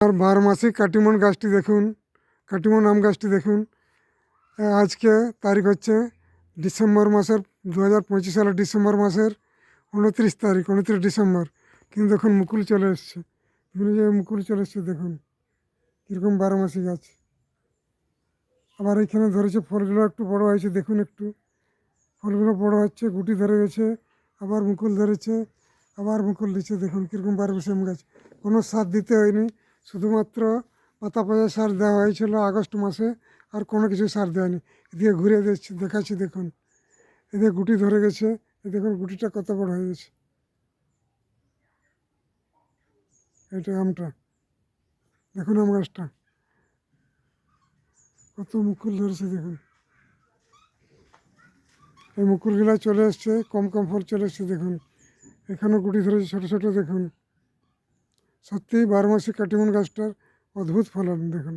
আর 12 মাসিক কাটিমন গাছটি দেখুন, কাটিমন আম গাছটি দেখুন। আজকে তারিখ হচ্ছে ডিসেম্বর মাসের 2025 সালের ডিসেম্বর মাসের 29 তারিখ, 29 ডিসেম্বর। কিন্তু দেখুন মুকুল চলে এসছে, বিভিন্ন জায়গায় মুকুল চলে এসছে। দেখুন কীরকম 12 মাসি গাছ। আবার এখানে ধরেছে, ফলগুলো একটু বড় হয়েছে, দেখুন একটু ফলগুলো বড় হচ্ছে, গুটি ধরে গেছে, আবার মুকুল ধরেছে, আবার মুকুল দিচ্ছে। দেখুন কীরকম 12 মাসি আম গাছ। কোনো সার দিতে হয়নি, শুধুমাত্র পাতা পচা সার দেওয়া হয়েছিল আগস্ট মাসে, আর কোনো কিছু সার দেয়নি। এদিকে ঘুরে দেখাচ্ছি, দেখুন এদিকে গুটি ধরে গেছে, এ দেখুন গুটিটা কত বড় হয়ে গেছে। এটা আমটা দেখুন, আম গাছটা কত মুকুল ধরেছে। দেখুন এই মুকুলগুলো চলে এসছে, কম কম ফল চলে এসছে। দেখুন এখানেও গুটি ধরেছে ছোটো ছোটো। দেখুন সত্যিই 12 মাসি কাটিমন গাছটার অদ্ভুত ফলন। দেখুন।